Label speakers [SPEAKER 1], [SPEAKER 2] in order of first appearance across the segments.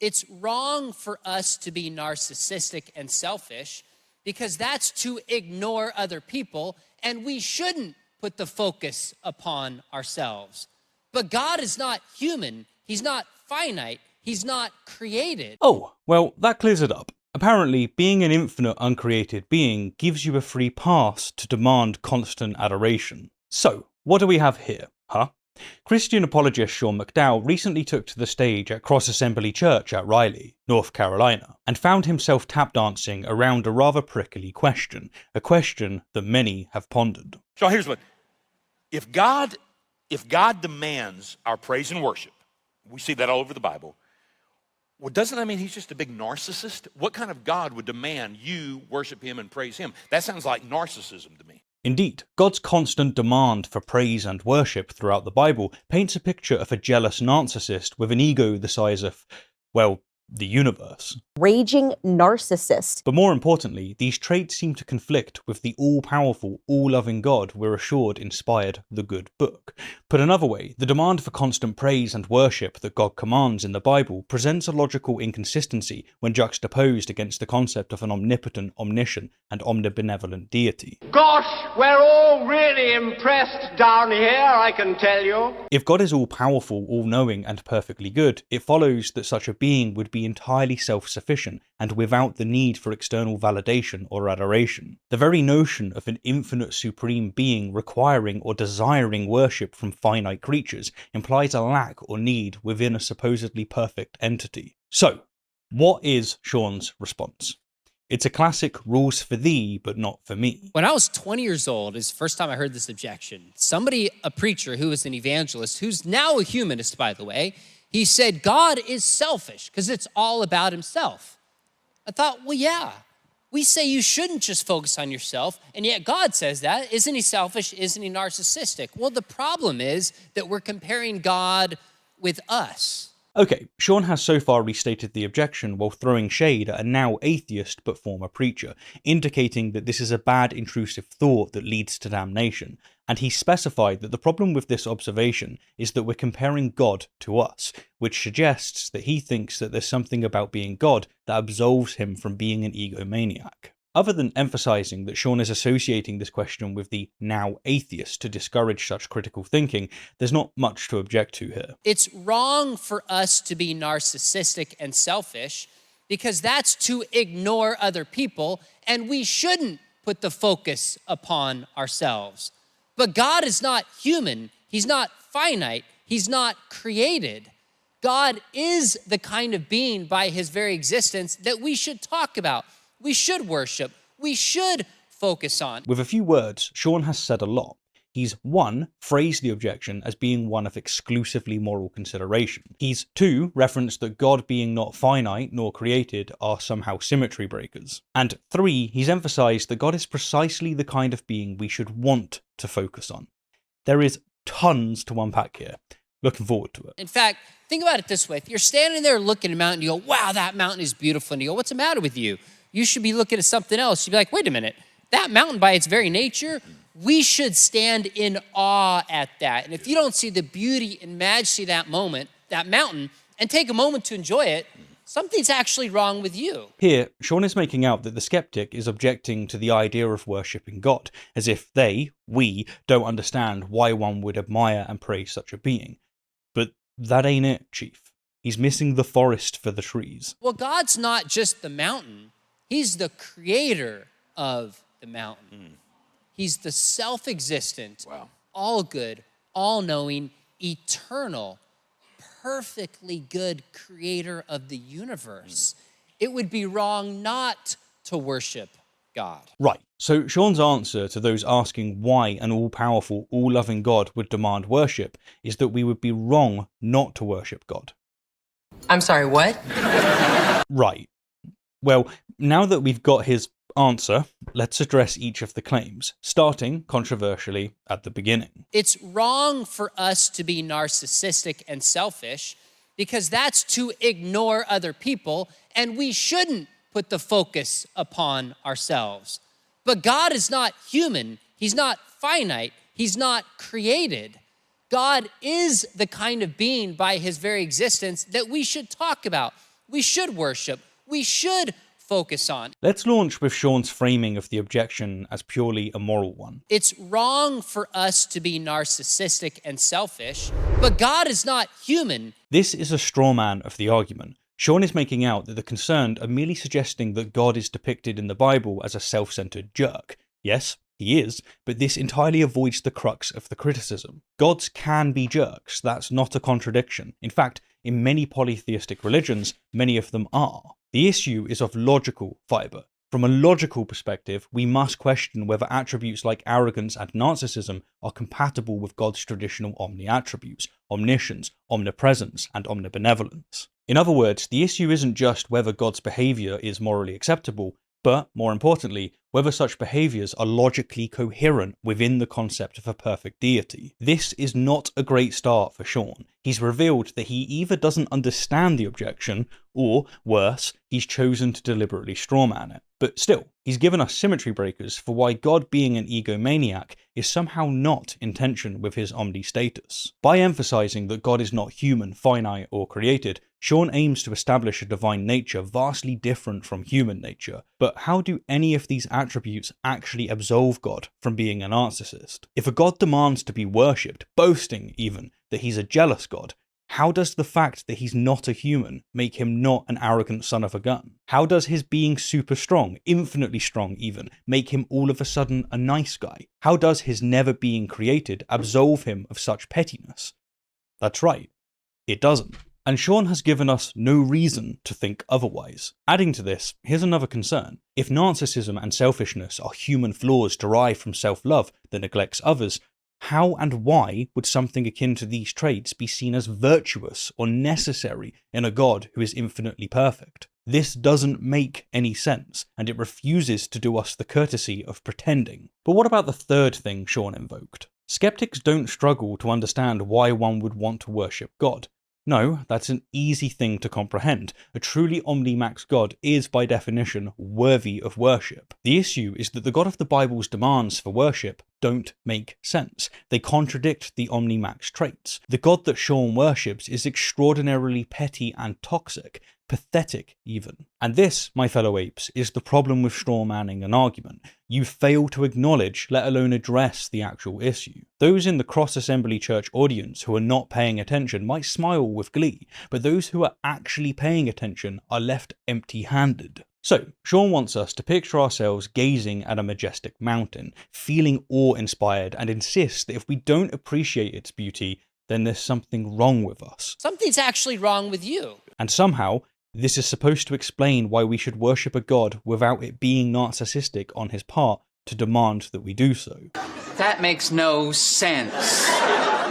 [SPEAKER 1] It's wrong for us to be narcissistic and selfish because that's to ignore other people, and we shouldn't put the focus upon ourselves. But God is not human. He's not finite. He's not created.
[SPEAKER 2] Oh, well, that clears it up. Apparently, being an infinite uncreated being gives you a free pass to demand constant adoration. So, what do we have here, huh? Christian apologist Sean McDowell recently took to the stage at Cross Assembly Church at Raleigh, North Carolina, and found himself tap dancing around a rather prickly question, a question that many have pondered.
[SPEAKER 3] So here's what, if God demands our praise and worship, we see that all over the Bible, well, doesn't that mean he's just a big narcissist? What kind of God would demand you worship him and praise him? That sounds like narcissism to me.
[SPEAKER 2] Indeed, God's constant demand for praise and worship throughout the Bible paints a picture of a jealous narcissist with an ego the size of, well, the universe.
[SPEAKER 4] Raging narcissist.
[SPEAKER 2] But more importantly, these traits seem to conflict with the all-powerful, all-loving God we're assured inspired the good book. Put another way, the demand for constant praise and worship that God commands in the Bible presents a logical inconsistency when juxtaposed against the concept of an omnipotent, omniscient, and omnibenevolent deity.
[SPEAKER 5] Gosh, we're all really impressed down here, I can tell you.
[SPEAKER 2] If God is all-powerful, all-knowing, and perfectly good, it follows that such a being would be entirely self-sufficient and without the need for external validation or adoration. The very notion of an infinite supreme being requiring or desiring worship from finite creatures implies a lack or need within a supposedly perfect entity. So, what is Sean's response? It's a classic rules for thee, but not for me.
[SPEAKER 1] When I was 20 years old, is the first time I heard this objection. Somebody, a preacher who was an evangelist, who's now a humanist, by the way, he said, God is selfish because it's all about himself. I thought, well, yeah, we say you shouldn't just focus on yourself, and yet God says that. Isn't he selfish? Isn't he narcissistic? Well, the problem is that we're comparing God with us.
[SPEAKER 2] Okay, Sean has so far restated the objection while throwing shade at a now atheist but former preacher, indicating that this is a bad intrusive thought that leads to damnation, and he specified that the problem with this observation is that we're comparing God to us, which suggests that he thinks that there's something about being God that absolves him from being an egomaniac. Other than emphasizing that Sean is associating this question with the now atheist to discourage such critical thinking, there's not much to object to here.
[SPEAKER 1] It's wrong for us to be narcissistic and selfish because that's to ignore other people, and we shouldn't put the focus upon ourselves. But God is not human. He's not finite. He's not created. God is the kind of being by his very existence that we should talk about. We should worship. We should focus on.
[SPEAKER 2] With a few words, Sean has said a lot. He's 1. Phrased the objection as being one of exclusively moral consideration. He's 2. Referenced that God being not finite nor created are somehow symmetry breakers. And 3. He's emphasized that God is precisely the kind of being we should want to focus on. There is tons to unpack here. Looking forward to it.
[SPEAKER 1] In fact, think about it this way. If you're standing there looking at a mountain, you go, wow, that mountain is beautiful. And you go, what's the matter with you? You should be looking at something else. You'd be like, wait a minute, that mountain by its very nature, we should stand in awe at that. And if you don't see the beauty and majesty of that mountain, and take a moment to enjoy it, something's actually wrong with you.
[SPEAKER 2] Here, Sean is making out that the skeptic is objecting to the idea of worshipping God, as if we, don't understand why one would admire and praise such a being. But that ain't it, Chief. He's missing the forest for the trees.
[SPEAKER 1] Well, God's not just the mountain. He's the creator of the mountain. He's the self-existent, all good, all-knowing, eternal, perfectly good creator of the universe. It would be wrong not to worship God.
[SPEAKER 2] Right, so Sean's answer to those asking why an all-powerful, all-loving God would demand worship is that we would be wrong not to worship God.
[SPEAKER 6] I'm sorry, what?
[SPEAKER 2] Right. Well, now that we've got his answer, let's address each of the claims, starting, controversially, at the beginning.
[SPEAKER 1] It's wrong for us to be narcissistic and selfish because that's to ignore other people, and we shouldn't put the focus upon ourselves. But God is not human. He's not finite. He's not created. God is the kind of being by his very existence that we should talk about. we should worship, we should focus on.
[SPEAKER 2] Let's launch with Sean's framing of the objection as purely a moral one.
[SPEAKER 1] It's wrong for us to be narcissistic and selfish, but God is not human.
[SPEAKER 2] This is a straw man of the argument. Sean is making out that the concerned are merely suggesting that God is depicted in the Bible as a self-centered jerk. Yes, he is, but this entirely avoids the crux of the criticism. Gods can be jerks, that's not a contradiction. In fact, in many polytheistic religions, many of them are. The issue is of logical fibre. From a logical perspective, we must question whether attributes like arrogance and narcissism are compatible with God's traditional omni-attributes, omniscience, omnipresence, and omnibenevolence. In other words, the issue isn't just whether God's behaviour is morally acceptable, but, more importantly, whether such behaviours are logically coherent within the concept of a perfect deity. This is not a great start for Sean. He's revealed that he either doesn't understand the objection, or, worse, he's chosen to deliberately strawman it. But still, he's given us symmetry breakers for why God being an egomaniac is somehow not in tension with his omni status. By emphasising that God is not human, finite, or created, Sean aims to establish a divine nature vastly different from human nature. But how do any of these attributes actually absolve God from being a narcissist? If a God demands to be worshipped, boasting even that he's a jealous God, how does the fact that he's not a human make him not an arrogant son of a gun? How does his being super strong, infinitely strong even, make him all of a sudden a nice guy? How does his never being created absolve him of such pettiness? That's right, it doesn't. And Sean has given us no reason to think otherwise. Adding to this, here's another concern. If narcissism and selfishness are human flaws derived from self-love that neglects others, how and why would something akin to these traits be seen as virtuous or necessary in a God who is infinitely perfect? This doesn't make any sense, and it refuses to do us the courtesy of pretending. But what about the third thing Sean invoked? Skeptics don't struggle to understand why one would want to worship God. No, that's an easy thing to comprehend. A truly omnimax God is by definition worthy of worship. The issue is that the God of the Bible's demands for worship don't make sense. They contradict the omnimax traits. The God that Sean worships is extraordinarily petty and toxic, pathetic even. And this, my fellow apes, is the problem with strawmanning an argument. You fail to acknowledge, let alone address, the actual issue. Those in the cross-assembly church audience who are not paying attention might smile with glee, but those who are actually paying attention are left empty-handed. So, Sean wants us to picture ourselves gazing at a majestic mountain, feeling awe-inspired, and insists that if we don't appreciate its beauty, then there's something wrong with us.
[SPEAKER 1] Something's actually wrong with you.
[SPEAKER 2] And somehow, this is supposed to explain why we should worship a god without it being narcissistic on his part to demand that we do so.
[SPEAKER 6] That makes no sense.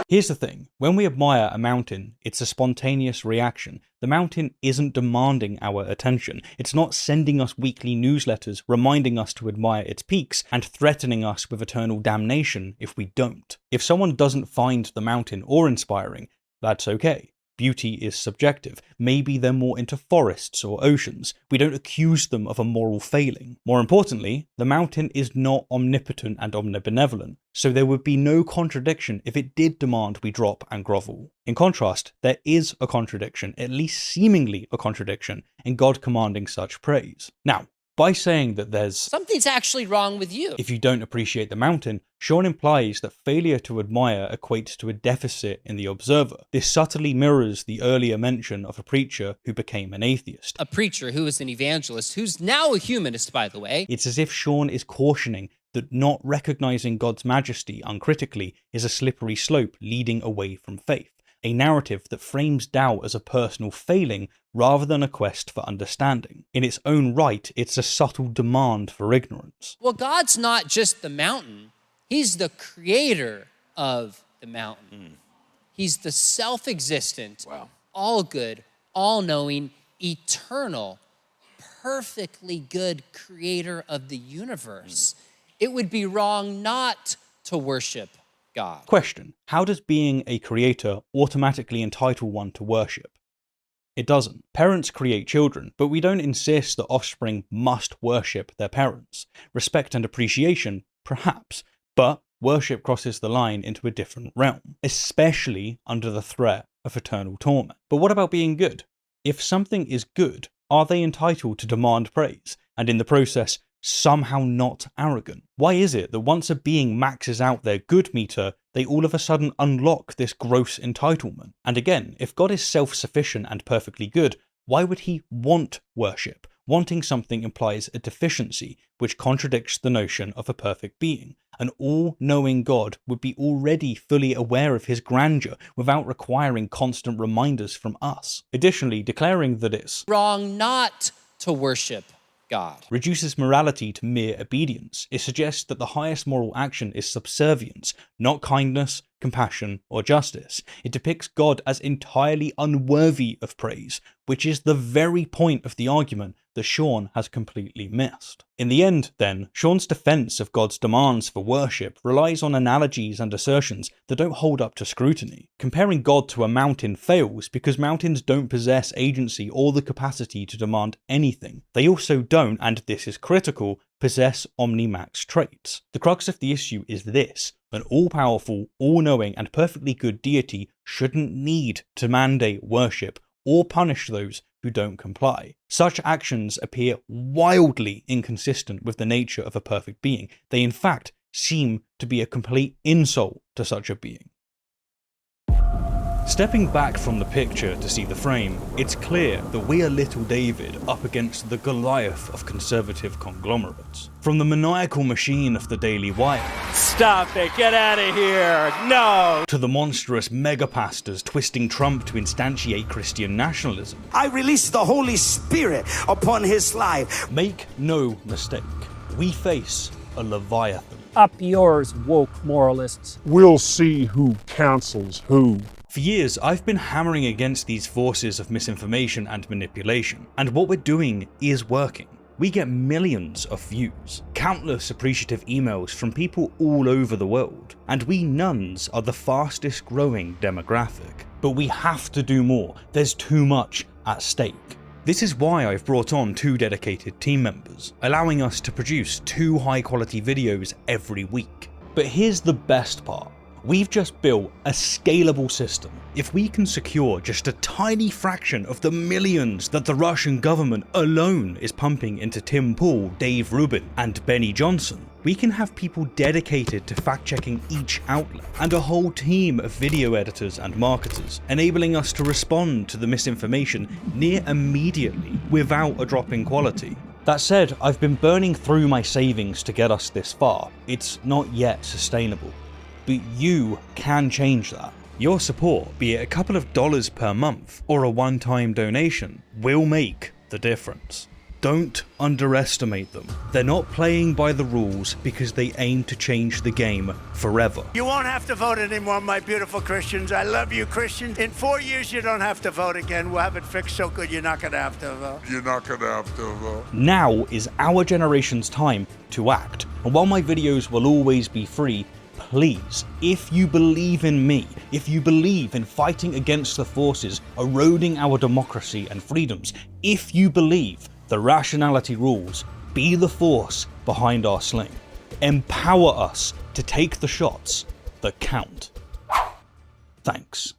[SPEAKER 2] Here's the thing, when we admire a mountain, it's a spontaneous reaction. The mountain isn't demanding our attention. It's not sending us weekly newsletters reminding us to admire its peaks and threatening us with eternal damnation if we don't. If someone doesn't find the mountain awe-inspiring, that's okay. Beauty is subjective. Maybe they're more into forests or oceans. We don't accuse them of a moral failing. More importantly, the mountain is not omnipotent and omnibenevolent, so there would be no contradiction if it did demand we drop and grovel. In contrast, there is a contradiction, at least seemingly a contradiction, in God commanding such praise. Now, by saying that there's
[SPEAKER 1] Something's actually wrong with you.
[SPEAKER 2] if you don't appreciate the mountain, Sean implies that failure to admire equates to a deficit in the observer. This subtly mirrors the earlier mention of a preacher who became an atheist.
[SPEAKER 1] A preacher who is an evangelist, who's now a humanist, by the way.
[SPEAKER 2] It's as if Sean is cautioning that not recognizing God's majesty uncritically is a slippery slope leading away from faith. A narrative that frames doubt as a personal failing rather than a quest for understanding. In its own right, it's a subtle demand for ignorance.
[SPEAKER 1] Well, God's not just the mountain. He's the creator of the mountain. He's the self-existent, all good, all-knowing, eternal, perfectly good creator of the universe. It would be wrong not to worship God.
[SPEAKER 2] Question: how does being a creator automatically entitle one to worship? It doesn't. Parents create children, but we don't insist that offspring must worship their parents. Respect and appreciation, perhaps, but worship crosses the line into a different realm, especially under the threat of eternal torment. But what about being good? If something is good, are they entitled to demand praise, and in the process, somehow not arrogant? Why is it that once a being maxes out their good meter, they all of a sudden unlock this gross entitlement? And again, if God is self-sufficient and perfectly good, why would he want worship? Wanting something implies a deficiency, which contradicts the notion of a perfect being. An all-knowing God would be already fully aware of his grandeur without requiring constant reminders from us. Additionally, declaring that it's
[SPEAKER 1] wrong not to worship God
[SPEAKER 2] reduces morality to mere obedience. It suggests that the highest moral action is subservience, not kindness, compassion, or justice. It depicts God as entirely unworthy of praise, which is the very point of the argument that Sean has completely missed. In the end, then, Sean's defense of God's demands for worship relies on analogies and assertions that don't hold up to scrutiny. Comparing God to a mountain fails because mountains don't possess agency or the capacity to demand anything. They also don't, and this is critical, possess omnimax traits. The crux of the issue is this: an all-powerful, all-knowing, and perfectly good deity shouldn't need to mandate worship or punish those who don't comply. Such actions appear wildly inconsistent with the nature of a perfect being. They in fact seem to be a complete insult to such a being. Stepping back from the picture to see the frame, it's clear that we are little David up against the Goliath of conservative conglomerates. From the maniacal machine of the Daily Wire,
[SPEAKER 5] Stop it, get out of here, no!
[SPEAKER 2] to the monstrous megapastors twisting Trump to instantiate Christian nationalism.
[SPEAKER 7] I release the Holy Spirit upon his life.
[SPEAKER 2] Make no mistake, we face a Leviathan.
[SPEAKER 8] Up yours, woke moralists.
[SPEAKER 9] We'll see who cancels who.
[SPEAKER 2] For years, I've been hammering against these forces of misinformation and manipulation, and what we're doing is working. We get millions of views, countless appreciative emails from people all over the world, and we nuns are the fastest growing demographic. But we have to do more. There's too much at stake. This is why I've brought on 2 dedicated team members, allowing us to produce 2 high-quality videos every week. But here's the best part. We've just built a scalable system. If we can secure just a tiny fraction of the millions that the Russian government alone is pumping into Tim Pool, Dave Rubin, and Benny Johnson, we can have people dedicated to fact-checking each outlet, and a whole team of video editors and marketers, enabling us to respond to the misinformation near immediately without a drop in quality. That said, I've been burning through my savings to get us this far. It's not yet sustainable. But you can change that. Your support, be it a couple of dollars per month or a one-time donation, will make the difference. Don't underestimate them. They're not playing by the rules because they aim to change the game forever.
[SPEAKER 7] You won't have to vote anymore, my beautiful Christians. I love you, Christians. In 4 years, you don't have to vote again. We'll have it fixed so good you're not going to have to vote. You're not going to have to vote.
[SPEAKER 2] Now is our generation's time to act. And while my videos will always be free, please, if you believe in me, if you believe in fighting against the forces eroding our democracy and freedoms, if you believe the rationality rules, be the force behind our sling. Empower us to take the shots that count. Thanks.